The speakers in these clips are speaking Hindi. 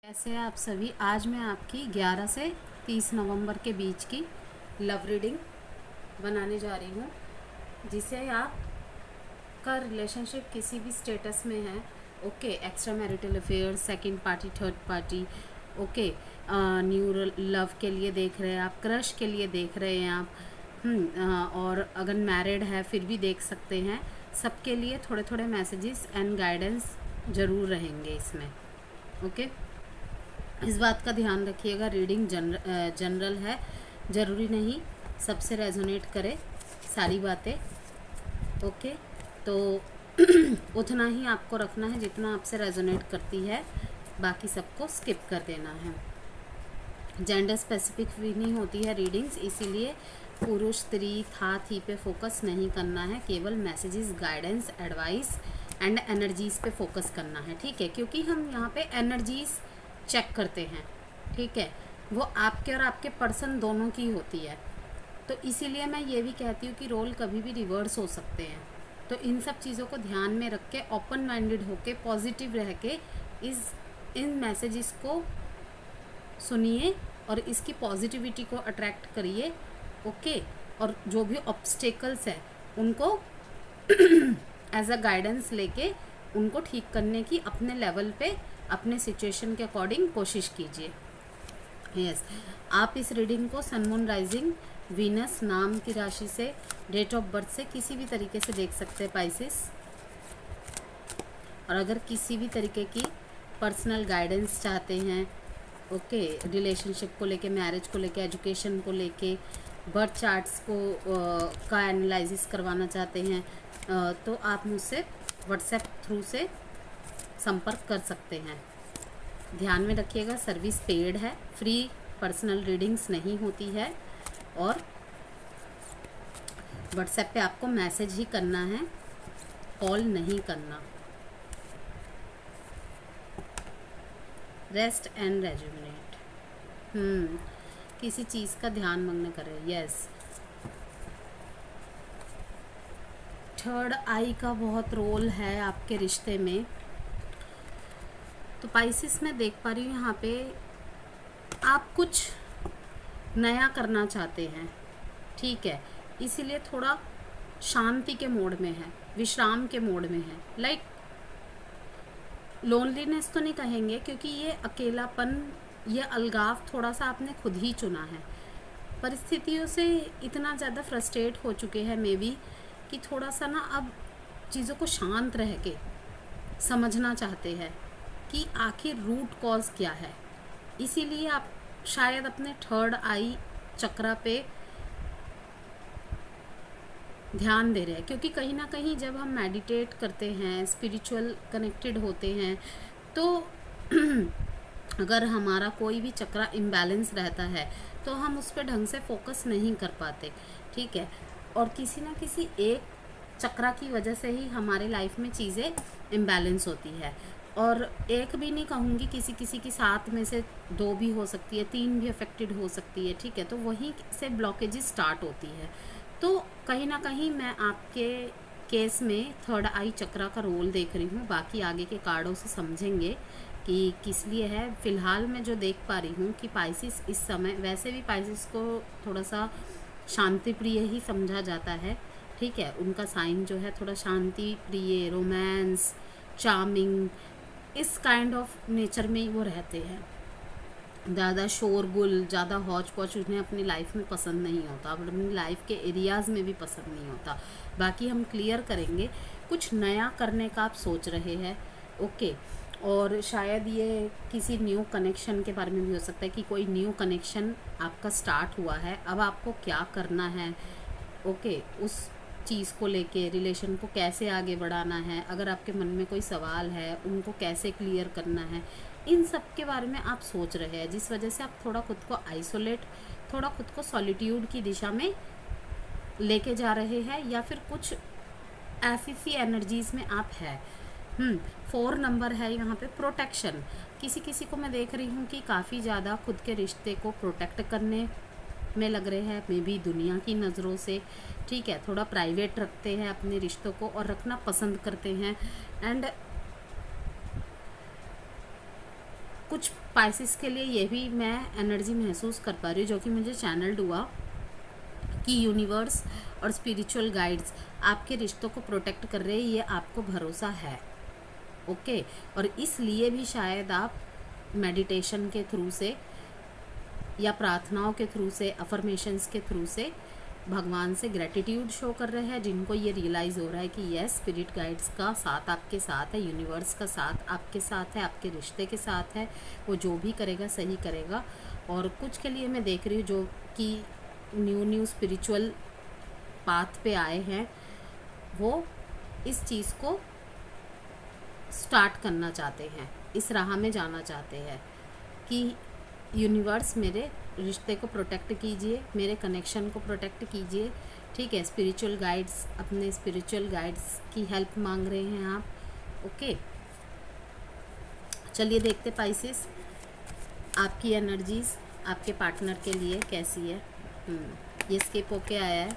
कैसे हैं आप सभी। आज मैं आपकी 11 से 30 नवंबर के बीच की लव रीडिंग बनाने जा रही हूँ, जिसे आप का रिलेशनशिप किसी भी स्टेटस में है, okay, extra marital affair, second party, third party, okay, new love के लिए देख रहे हैं आप, क्रश के लिए देख रहे हैं आप, और अगर मैरिड है फिर भी देख सकते हैं। सबके लिए थोड़े थोड़े मैसेजेस एंड गाइडेंस ज़रूर रहेंगे इसमें, ओके। इस बात का ध्यान रखिएगा, रीडिंग जनरल है, ज़रूरी नहीं सबसे रेजोनेट करे सारी बातें, ओके। तो उतना ही आपको रखना है जितना आपसे रेजोनेट करती है, बाकी सबको स्किप कर देना है। जेंडर स्पेसिफिक भी नहीं होती है रीडिंग्स, इसीलिए पुरुष स्त्री था थी पे फोकस नहीं करना है, केवल messages, guidance, advice and energies पे फोकस करना है, ठीक है। क्योंकि हम यहाँ पे एनर्जीज़ चेक करते हैं, ठीक है, वो आपके और आपके पर्सन दोनों की होती है। तो इसीलिए मैं ये भी कहती हूँ कि रोल कभी भी रिवर्स हो सकते हैं। तो इन सब चीज़ों को ध्यान में रख के, ओपन माइंडेड होके, पॉजिटिव रह के इन मैसेजेस को सुनिए और इसकी पॉजिटिविटी को अट्रैक्ट करिए, ओके। और जो भी ऑब्स्टेकल्स है उनको एज अ गाइडेंस लेके उनको ठीक करने की अपने लेवल पे, अपने सिचुएशन के अकॉर्डिंग कोशिश कीजिए। यस, आप इस रीडिंग को सन, मून, राइजिंग, वीनस नाम की राशि से, डेट ऑफ बर्थ से किसी भी तरीके से देख सकते हैं पाइसेस। और अगर किसी भी तरीके की पर्सनल गाइडेंस चाहते हैं, ओके, रिलेशनशिप को लेके, मैरिज को लेके, एजुकेशन को लेके, बर्थ चार्ट्स को का एनालिसिस करवाना चाहते हैं, तो आप मुझसे व्हाट्सएप थ्रू से संपर्क कर सकते हैं। ध्यान में रखिएगा, सर्विस पेड है, फ्री पर्सनल रीडिंग्स नहीं होती है, और व्हाट्सएप पे आपको मैसेज ही करना है, कॉल नहीं करना। रेस्ट एंड रेजुमिनेट, किसी चीज़ का ध्यान मग्न करें। यस, थर्ड आई का बहुत रोल है आपके रिश्ते में। तो पाइसिस में देख पा रही हूँ यहाँ पे आप कुछ नया करना चाहते हैं, ठीक है, इसीलिए थोड़ा शांति के मोड में है, विश्राम के मोड में है। लाइक लोनलीनेस तो नहीं कहेंगे, क्योंकि ये अकेलापन, ये अलगाव थोड़ा सा आपने खुद ही चुना है। परिस्थितियों से इतना ज़्यादा फ्रस्ट्रेट हो चुके हैं मे बी, कि थोड़ा सा ना अब चीज़ों को शांत रह के समझना चाहते हैं कि आखिर रूट कॉज क्या है। इसीलिए आप शायद अपने थर्ड आई चक्रा पे ध्यान दे रहे हैं, क्योंकि कहीं ना कहीं जब हम मेडिटेट करते हैं, स्पिरिचुअल कनेक्टेड होते हैं, तो अगर हमारा कोई भी चक्रा इम्बैलेंस रहता है तो हम उस पर ढंग से फोकस नहीं कर पाते, ठीक है। और किसी ना किसी एक चक्रा की वजह से ही हमारे लाइफ में चीज़ें इम्बैलेंस होती है। और एक भी नहीं कहूँगी, किसी किसी की 7 में से 2 भी हो सकती है, 3 भी अफेक्टेड हो सकती है, ठीक है। तो वहीं से ब्लॉकेजेस स्टार्ट होती है। तो कहीं ना कहीं मैं आपके केस में थर्ड आई चक्रा का रोल देख रही हूँ। बाकी आगे के कार्डों से समझेंगे कि किस लिए है। फ़िलहाल मैं जो देख पा रही हूँ कि पाइसिस इस समय, वैसे भी पाइसिस को थोड़ा सा शांति प्रिय ही समझा जाता है, ठीक है। उनका साइन जो है थोड़ा शांति प्रिय, रोमांस, चार्मिंग, इस काइंड ऑफ नेचर में ही वो रहते हैं। ज़्यादा शोरगुल, ज़्यादा हौच पौच उन्हें अपनी लाइफ में पसंद नहीं होता, अपनी लाइफ के एरियाज़ में भी पसंद नहीं होता। बाकी हम क्लियर करेंगे, कुछ नया करने का आप सोच रहे हैं, ओके। और शायद ये किसी न्यू कनेक्शन के बारे में भी हो सकता है कि कोई न्यू कनेक्शन आपका स्टार्ट हुआ है, अब आपको क्या करना है, ओके, उस चीज़ को लेके, रिलेशन को कैसे आगे बढ़ाना है, अगर आपके मन में कोई सवाल है उनको कैसे क्लियर करना है, इन सब के बारे में आप सोच रहे हैं, जिस वजह से आप थोड़ा खुद को आइसोलेट, थोड़ा खुद को सॉलिट्यूड की दिशा में लेके जा रहे हैं, या फिर कुछ ऐसी सी एनर्जीज़ में आप है। 4 नंबर है यहाँ पे, प्रोटेक्शन। किसी किसी को मैं देख रही हूँ कि काफ़ी ज़्यादा खुद के रिश्ते को प्रोटेक्ट करने में लग रहे हैं, मे बी दुनिया की नज़रों से, ठीक है। थोड़ा प्राइवेट रखते हैं अपने रिश्तों को और रखना पसंद करते हैं। एंड कुछ स्पाइसेस के लिए ये भी मैं एनर्जी महसूस कर पा रही हूँ, जो कि मुझे चैनल्ड हुआ कि यूनिवर्स और स्पिरिचुअल गाइड्स आपके रिश्तों को प्रोटेक्ट कर रहे हैं, ये आपको भरोसा है। ओके, और इसलिए भी शायद आप मेडिटेशन के थ्रू से या प्रार्थनाओं के थ्रू से, अफर्मेशंस के थ्रू से भगवान से ग्रेटिट्यूड शो कर रहे हैं, जिनको ये रियलाइज़ हो रहा है कि यस, स्पिरिट गाइड्स का साथ आपके साथ है, यूनिवर्स का साथ आपके साथ है, आपके रिश्ते के साथ है, वो जो भी करेगा सही करेगा। और कुछ के लिए मैं देख रही हूँ जो कि न्यू स्पिरिचुअल पाथ पे आए हैं, वो इस चीज़ को स्टार्ट करना चाहते हैं, इस राह में जाना चाहते हैं कि यूनिवर्स मेरे रिश्ते को प्रोटेक्ट कीजिए, मेरे कनेक्शन को प्रोटेक्ट कीजिए। ठीक है, स्पिरिचुअल गाइड्स, अपने स्पिरिचुअल गाइड्स की हेल्प मांग रहे हैं आप। ओके, चलिए देखते पाइसेस आपकी एनर्जीज आपके पार्टनर के लिए कैसी है। ये स्किप होके आया है,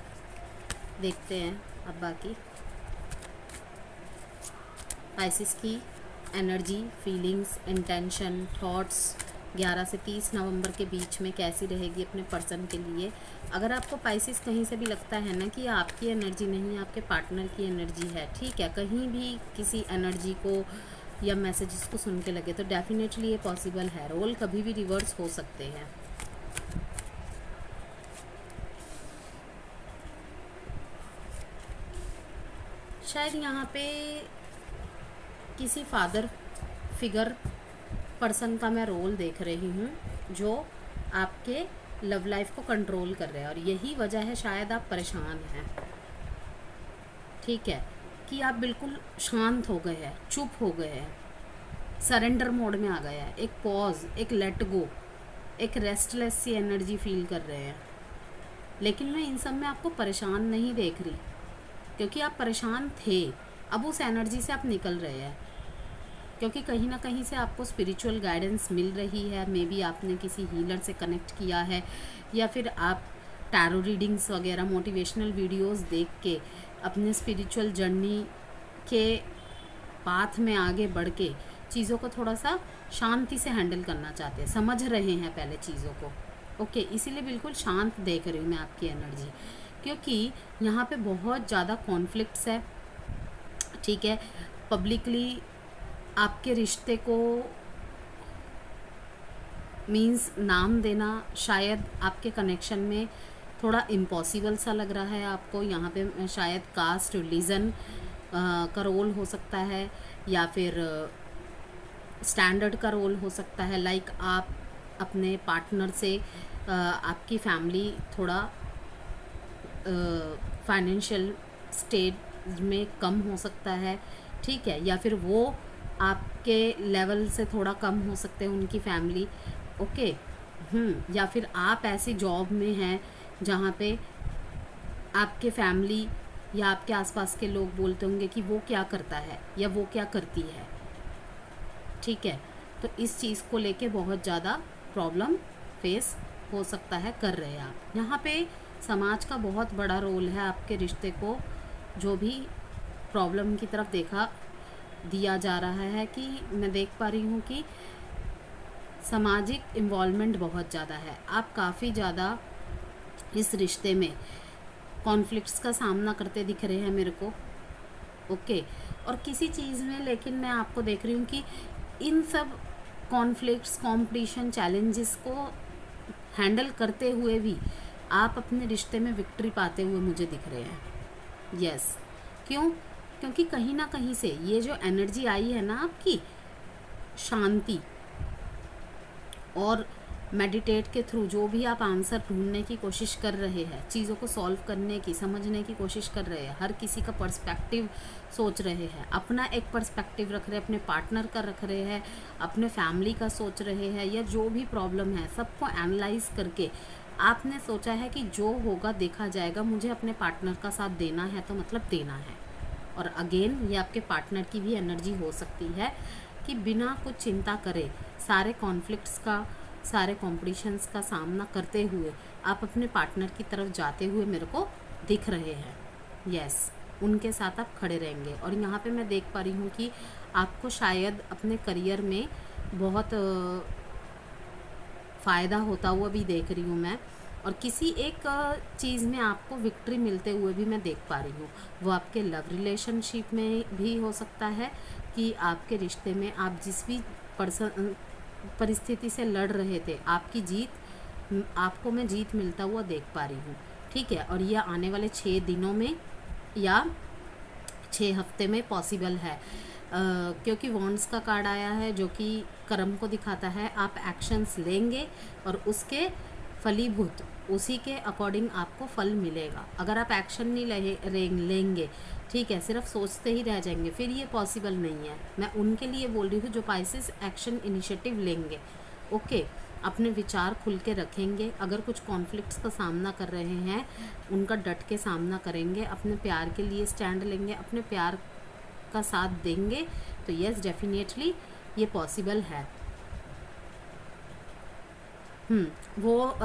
देखते हैं अब बाकी पाइसेस की एनर्जी, फीलिंग्स, इंटेंशन, थॉट्स 11 से 30 नवंबर के बीच में कैसी रहेगी अपने पर्सन के लिए। अगर आपको पाइसेस कहीं से भी लगता है ना कि आपकी एनर्जी नहीं, आपके पार्टनर की एनर्जी है, ठीक है, कहीं भी किसी एनर्जी को या मैसेजेस को सुन के लगे तो डेफिनेटली ये पॉसिबल है, रोल कभी भी रिवर्स हो सकते हैं। शायद यहाँ पे किसी फादर फिगर पर्सन का मैं रोल देख रही हूँ जो आपके लव लाइफ को कंट्रोल कर रहे हैं, और यही वजह है शायद आप परेशान हैं। ठीक है, कि आप बिल्कुल शांत हो गए हैं, चुप हो गए हैं, सरेंडर मोड में आ गए हैं, एक पॉज, एक लेट गो, एक रेस्टलेस सी एनर्जी फील कर रहे हैं। लेकिन मैं इन सब में आपको परेशान नहीं देख रही, क्योंकि आप परेशान थे, अब उस एनर्जी से आप निकल रहे हैं, क्योंकि कहीं ना कहीं से आपको स्पिरिचुअल गाइडेंस मिल रही है। मे बी आपने किसी हीलर से कनेक्ट किया है, या फिर आप टैरो रीडिंग्स वगैरह, मोटिवेशनल वीडियोस देख के अपने स्पिरिचुअल जर्नी के पाथ में आगे बढ़ के चीज़ों को थोड़ा सा शांति से हैंडल करना चाहते हैं, समझ रहे हैं पहले चीज़ों को। ओके, इसीलिए बिल्कुल शांत देख रही हूँ मैं आपकी एनर्जी, क्योंकि यहाँ पे बहुत ज़्यादा कॉन्फ्लिक्ट्स है। ठीक है, पब्लिकली आपके रिश्ते को मीन्स नाम देना शायद आपके कनेक्शन में थोड़ा इम्पॉसिबल सा लग रहा है आपको। यहाँ पे शायद कास्ट, रिलीजन का रोल हो सकता है, या फिर स्टैंडर्ड का रोल हो सकता है। लाइक आप अपने पार्टनर से आपकी फैमिली थोड़ा फाइनेंशियल स्टेट में कम हो सकता है, ठीक है, या फिर वो आपके लेवल से थोड़ा कम हो सकते हैं उनकी फैमिली। ओके, या फिर आप ऐसी जॉब में हैं जहाँ पे आपके फैमिली या आपके आसपास के लोग बोलते होंगे कि वो क्या करता है या वो क्या करती है। ठीक है, तो इस चीज़ को लेके बहुत ज़्यादा प्रॉब्लम फेस हो सकता है, कर रहे हैं आप। यहाँ पे समाज का बहुत बड़ा रोल है आपके रिश्ते को जो भी प्रॉब्लम की तरफ दिया जा रहा है, कि मैं देख पा रही हूँ कि सामाजिक इन्वॉल्वमेंट बहुत ज़्यादा है। आप काफ़ी ज़्यादा इस रिश्ते में कॉन्फ्लिक्ट्स का सामना करते दिख रहे हैं मेरे को। ओके, और किसी चीज़ में, लेकिन मैं आपको देख रही हूँ कि इन सब कॉन्फ्लिक्ट्स, कंपटीशन, चैलेंजेस को हैंडल करते हुए भी आप अपने रिश्ते में विक्ट्री पाते हुए मुझे दिख रहे हैं। यस, क्यों? क्योंकि कहीं ना कहीं से ये जो एनर्जी आई है ना आपकी, शांति और मेडिटेट के थ्रू जो भी आप आंसर ढूंढने की कोशिश कर रहे हैं, चीज़ों को सॉल्व करने की, समझने की कोशिश कर रहे हैं, हर किसी का पर्सपेक्टिव सोच रहे हैं, अपना एक पर्सपेक्टिव रख रहे हैं, अपने पार्टनर का रख रहे हैं, अपने फैमिली का सोच रहे हैं, या जो भी प्रॉब्लम है सबको एनालाइज करके आपने सोचा है कि जो होगा देखा जाएगा, मुझे अपने पार्टनर का साथ देना है तो मतलब देना है। और अगेन ये आपके पार्टनर की भी एनर्जी हो सकती है कि बिना कुछ चिंता करे सारे कॉन्फ्लिक्ट्स का, सारे कॉम्पिटिशन्स का सामना करते हुए आप अपने पार्टनर की तरफ जाते हुए मेरे को दिख रहे हैं। यस, उनके साथ आप खड़े रहेंगे। और यहाँ पे मैं देख पा रही हूँ कि आपको शायद अपने करियर में बहुत फ़ायदा होता हुआ भी देख रही हूँ मैं, और किसी एक चीज़ में आपको विक्ट्री मिलते हुए भी मैं देख पा रही हूँ। वो आपके लव रिलेशनशिप में भी हो सकता है कि आपके रिश्ते में आप जिस भी पर्सन परिस्थिति से लड़ रहे थे, आपकी जीत आपको मैं जीत मिलता हुआ देख पा रही हूँ। ठीक है, और यह आने वाले 6 दिनों में या 6 हफ्ते में पॉसिबल है, क्योंकि वॉन्ड्स का कार्ड आया है जो कि कर्म को दिखाता है। आप एक्शंस लेंगे और उसके फलीभूत उसी के अकॉर्डिंग आपको फल मिलेगा। अगर आप एक्शन नहीं लेंगे, ठीक है, सिर्फ सोचते ही रह जाएंगे, फिर ये पॉसिबल नहीं है। मैं उनके लिए बोल रही हूँ जो पाइसेस एक्शन इनिशिएटिव लेंगे। ओके, अपने विचार खुल के रखेंगे, अगर कुछ कॉन्फ्लिक्ट्स का सामना कर रहे हैं उनका डट के सामना करेंगे, अपने प्यार के लिए स्टैंड लेंगे, अपने प्यार का साथ देंगे, तो यस डेफिनेटली ये पॉसिबल है। वो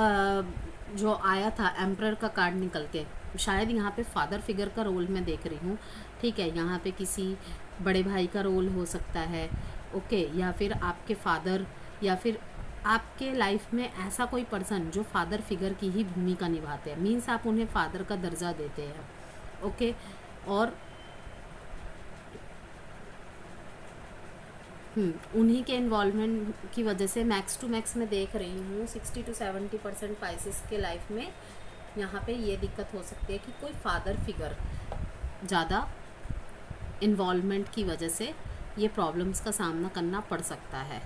जो आया था एम्परर का कार्ड निकल के, शायद यहाँ पे फादर फिगर का रोल मैं देख रही हूँ। ठीक है, यहाँ पे किसी बड़े भाई का रोल हो सकता है। ओके, या फिर आपके फादर, या फिर आपके लाइफ में ऐसा कोई पर्सन जो फादर फिगर की ही भूमिका निभाते हैं, मीन्स आप उन्हें फादर का दर्जा देते हैं। ओके, और उन्हीं के इन्वॉल्वमेंट की वजह से मैक्स टू मैक्स मैं देख रही हूँ 60 to 70% पाइसेस के लाइफ में यहाँ पे ये दिक्कत हो सकती है कि कोई फादर फिगर ज़्यादा इन्वॉल्वमेंट की वजह से ये प्रॉब्लम्स का सामना करना पड़ सकता है,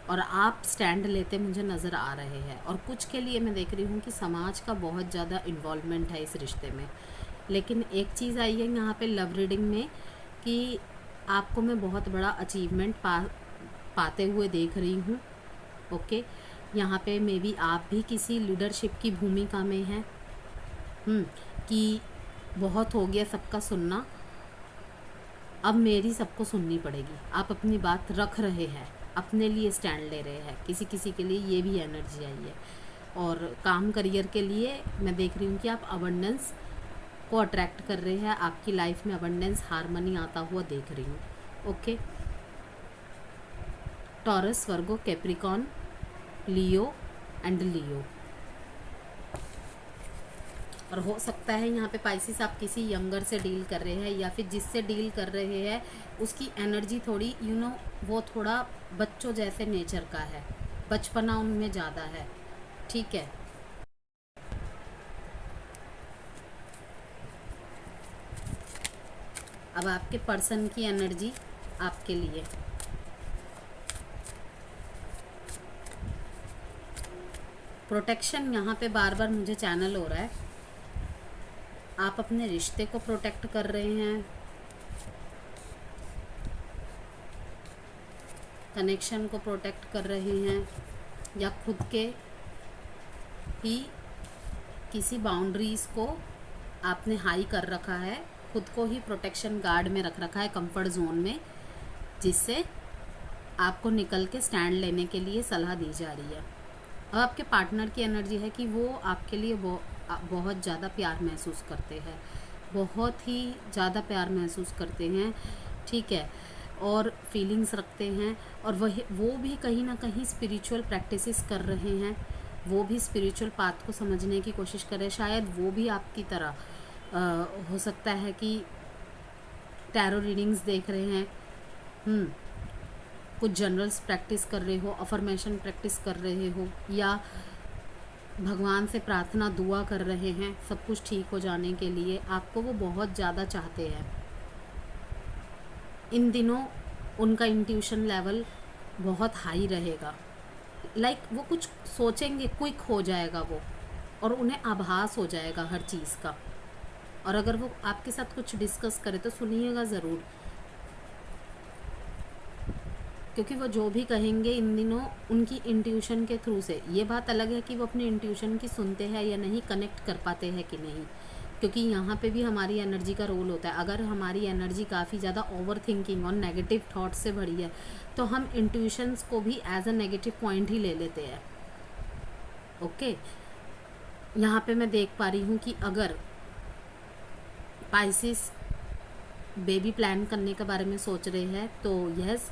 और आप स्टैंड लेते मुझे नज़र आ रहे हैं। और कुछ के लिए मैं देख रही हूँ कि समाज का बहुत ज़्यादा इन्वॉल्वमेंट है इस रिश्ते में। लेकिन एक चीज़ आई है यहाँ पे लव रीडिंग में कि आपको मैं बहुत बड़ा अचीवमेंट पाते हुए देख रही हूँ। ओके, यहाँ पे मे बी आप भी किसी लीडरशिप की भूमिका में हैं, कि बहुत हो गया सबका सुनना, अब मेरी सबको सुननी पड़ेगी। आप अपनी बात रख रहे हैं, अपने लिए स्टैंड ले रहे हैं। किसी किसी के लिए ये भी एनर्जी आई है। और काम करियर के लिए मैं देख रही हूँ कि आप अबंडेंस को अट्रैक्ट कर रहे हैं, आपकी लाइफ में अबंडेंस हार्मनी आता हुआ देख रही हूँ। Okay, Taurus, Virgo, Capricorn, Leo and Leo. और हो सकता है यहाँ पे पाइसिस आप किसी यंगर से डील कर रहे हैं, या फिर जिससे डील कर रहे हैं उसकी एनर्जी थोड़ी वो थोड़ा बच्चों जैसे नेचर का है, बचपना उनमें ज़्यादा है। ठीक है, अब आपके पर्सन की एनर्जी आपके लिए, प्रोटेक्शन यहाँ पे बार बार मुझे चैनल हो रहा है। आप अपने रिश्ते को प्रोटेक्ट कर रहे हैं, कनेक्शन को प्रोटेक्ट कर रहे हैं, या खुद के ही किसी बाउंड्रीज़ को आपने हाई कर रखा है, खुद को ही प्रोटेक्शन गार्ड में रख रखा है, कंफर्ट जोन में, जिससे आपको निकल के स्टैंड लेने के लिए सलाह दी जा रही है। अब आपके पार्टनर की एनर्जी है कि वो आपके लिए बहुत ज़्यादा प्यार महसूस करते हैं, बहुत ही ज़्यादा प्यार महसूस करते हैं। ठीक है, और फीलिंग्स रखते हैं, और वो भी कहीं ना कहीं स्पिरिचुअल प्रैक्टिसेस कर रहे हैं, वो भी स्पिरिचुअल पाथ को समझने की कोशिश कर रहे हैं। शायद वो भी आपकी तरह हो सकता है कि टैरो रीडिंग्स देख रहे हैं, कुछ जनरल्स प्रैक्टिस कर रहे हो, अफर्मेशन प्रैक्टिस कर रहे हो, या भगवान से प्रार्थना दुआ कर रहे हैं सब कुछ ठीक हो जाने के लिए। आपको वो बहुत ज़्यादा चाहते हैं। इन दिनों उनका इंट्यूशन लेवल बहुत हाई रहेगा, वो कुछ सोचेंगे क्विक हो जाएगा वो, और उन्हें आभास हो जाएगा हर चीज़ का। और अगर वो आपके साथ कुछ डिस्कस करे तो सुनिएगा ज़रूर, क्योंकि वो जो भी कहेंगे इन दिनों उनकी इंट्यूशन के थ्रू से। ये बात अलग है कि वो अपनी इंट्यूशन की सुनते हैं या नहीं, कनेक्ट कर पाते हैं कि नहीं, क्योंकि यहाँ पे भी हमारी एनर्जी का रोल होता है। अगर हमारी एनर्जी काफ़ी ज़्यादा ओवर थिंकिंग और नेगेटिव थॉट्स से भरी है तो हम इंट्यूशंस को भी एज अ नेगेटिव पॉइंट ही ले लेते हैं। ओके, यहाँ पे मैं देख पा रही हूँ कि अगर पाइसिस बेबी प्लान करने के बारे में सोच रहे हैं तो यस,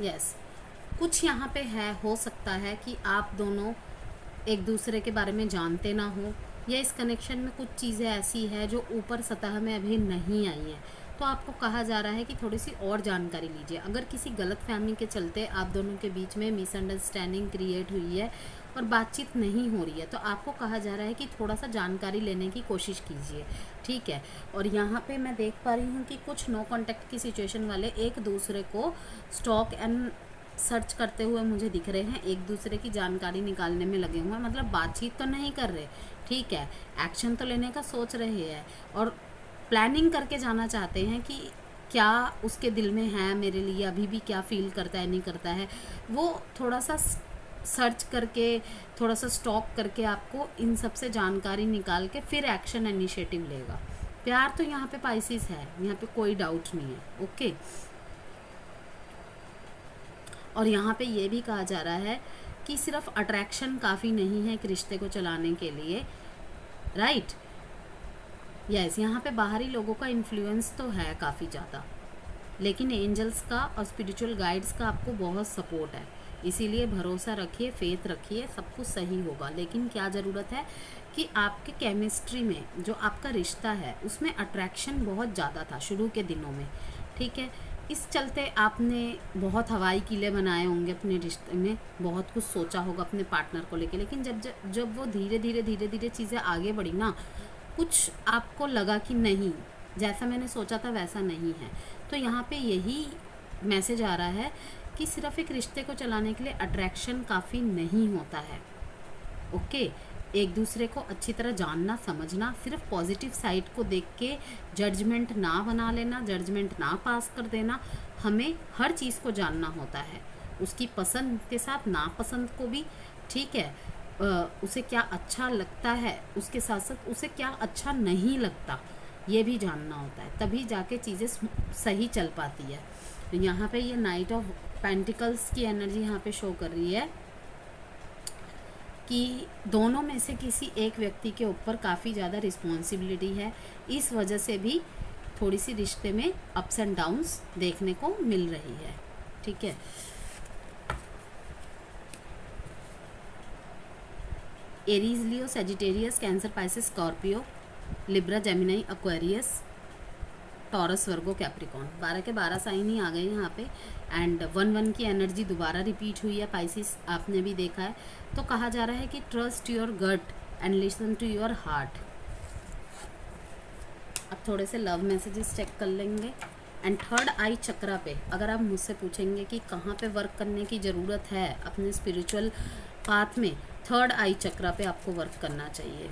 यस, कुछ यहाँ पे है, हो सकता है कि आप दोनों एक दूसरे के बारे में जानते ना हो, या इस कनेक्शन में कुछ चीज़ें ऐसी है जो ऊपर सतह में अभी नहीं आई हैं। तो आपको कहा जा रहा है कि थोड़ी सी और जानकारी लीजिए। अगर किसी गलत फहमी के चलते आप दोनों के बीच में मिसअंडरस्टैंडिंग क्रिएट हुई है और बातचीत नहीं हो रही है, तो आपको कहा जा रहा है कि थोड़ा सा जानकारी लेने की कोशिश कीजिए, ठीक है। और यहाँ पे मैं देख पा रही हूँ कि कुछ नो कॉन्टैक्ट की सिचुएशन वाले एक दूसरे को स्टॉक एंड सर्च करते हुए मुझे दिख रहे हैं, एक दूसरे की जानकारी निकालने में लगे हुए हैं। मतलब बातचीत तो नहीं कर रहे, ठीक है, एक्शन तो लेने का सोच रहे हैं और प्लानिंग करके जाना चाहते हैं कि क्या उसके दिल में है मेरे लिए, अभी भी क्या फील करता है नहीं करता है। वो थोड़ा सा सर्च करके, थोड़ा सा स्टॉक करके आपको इन सब से जानकारी निकाल के फिर एक्शन इनिशिएटिव लेगा। प्यार तो यहाँ पे पाइसिस है, यहाँ पे कोई डाउट नहीं है, ओके। और यहाँ पे ये भी कहा जा रहा है कि सिर्फ अट्रैक्शन काफ़ी नहीं है एक रिश्ते को चलाने के लिए, राइट। यस, यहाँ पे बाहरी लोगों का इन्फ्लुएंस तो है काफ़ी ज़्यादा, लेकिन एंजल्स का और स्पिरिचुअल गाइड्स का आपको बहुत सपोर्ट है। इसीलिए भरोसा रखिए, फेथ रखिए, सब कुछ सही होगा। लेकिन क्या ज़रूरत है कि आपके केमिस्ट्री में जो आपका रिश्ता है उसमें अट्रैक्शन बहुत ज़्यादा था शुरू के दिनों में, ठीक है। इस चलते आपने बहुत हवाई किले बनाए होंगे अपने रिश्ते में, बहुत कुछ सोचा होगा अपने पार्टनर को लेके। लेकिन जब वो धीरे धीरे चीज़ें आगे बढ़ी ना, कुछ आपको लगा कि नहीं, जैसा मैंने सोचा था वैसा नहीं है। तो यहाँ पे यही मैसेज आ रहा है कि सिर्फ एक रिश्ते को चलाने के लिए अट्रैक्शन काफ़ी नहीं होता है, ओके। एक दूसरे को अच्छी तरह जानना समझना, सिर्फ पॉजिटिव साइड को देख के जजमेंट ना बना लेना, जजमेंट ना पास कर देना। हमें हर चीज़ को जानना होता है, उसकी पसंद के साथ नापसंद को भी, ठीक है। उसे क्या अच्छा लगता है, उसके साथ साथ उसे क्या अच्छा नहीं लगता, ये भी जानना होता है, तभी जाके चीज़ें सही चल पाती है। तो यहाँ पे ये नाइट ऑफ पेंटिकल्स की एनर्जी यहाँ पे शो कर रही है कि दोनों में से किसी एक व्यक्ति के ऊपर काफ़ी ज़्यादा रिस्पॉन्सिबिलिटी है। इस वजह से भी थोड़ी सी रिश्ते में अप्स एंड डाउन्स देखने को मिल रही है, ठीक है। Aries, Leo, Sagittarius, Cancer, Pisces, Scorpio, Libra, Gemini, Aquarius, Taurus, Virgo, Capricorn, 12 के 12 साइन ही आ गए यहाँ पे। एंड 1-1 की एनर्जी दोबारा रिपीट हुई है पाइसिस, आपने भी देखा है। तो कहा जा रहा है कि trust your gut and listen to your heart. अब थोड़े से लव मैसेजेस चेक कर लेंगे। एंड थर्ड आई चक्रा पे अगर आप मुझसे पूछेंगे कि कहाँ पे वर्क करने की ज़रूरत है अपने स्पिरिचुअल पाथ में, थर्ड आई चक्रा पे आपको वर्क करना चाहिए।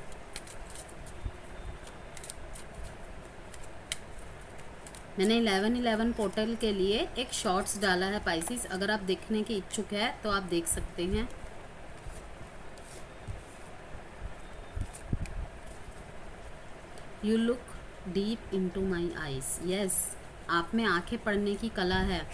मैंने 11-11 पोर्टल के लिए एक शॉर्ट्स डाला है पाइसिस, अगर आप देखने के इच्छुक है तो आप देख सकते हैं। You look deep into my eyes. Yes, आप में आंखें पढ़ने की कला है।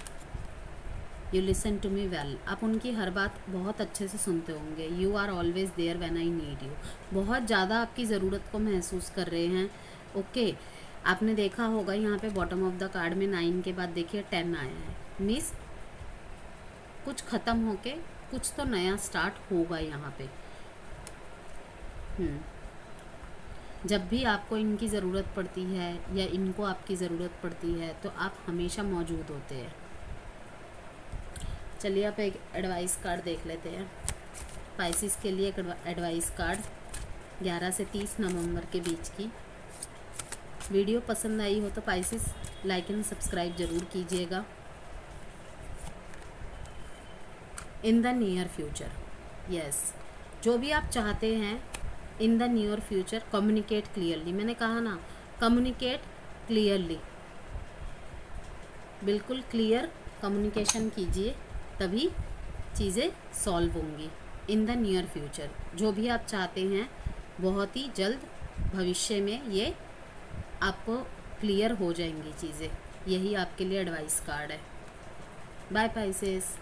You listen to me well, आप उनकी हर बात बहुत अच्छे से सुनते होंगे। You are always there when I need you, बहुत ज़्यादा आपकी ज़रूरत को महसूस कर रहे हैं, ओके। आपने देखा होगा यहाँ पे बॉटम ऑफ द कार्ड में 9 के बाद देखिए 10 आया है। मीन्स कुछ ख़त्म होके कुछ तो नया स्टार्ट होगा यहाँ पे। जब भी आपको इनकी ज़रूरत पड़ती है या इनको आपकी ज़रूरत पड़ती है तो आप हमेशा मौजूद होते हैं। चलिए आप एक एडवाइस कार्ड देख लेते हैं पाइसिस के लिए। एक एडवाइस कार्ड 11 से 30 नवंबर के बीच की। वीडियो पसंद आई हो तो पाइसिस लाइक एंड सब्सक्राइब ज़रूर कीजिएगा। In the near future, yes, जो भी आप चाहते हैं in the near future, communicate clearly. मैंने कहा ना, कम्युनिकेट क्लियरली, बिल्कुल क्लियर कम्युनिकेशन कीजिए, तभी चीज़ें सॉल्व होंगी। इन द नियर फ्यूचर जो भी आप चाहते हैं बहुत ही जल्द भविष्य में ये आपको क्लियर हो जाएंगी चीज़ें। यही आपके लिए एडवाइस कार्ड है। By Pisces.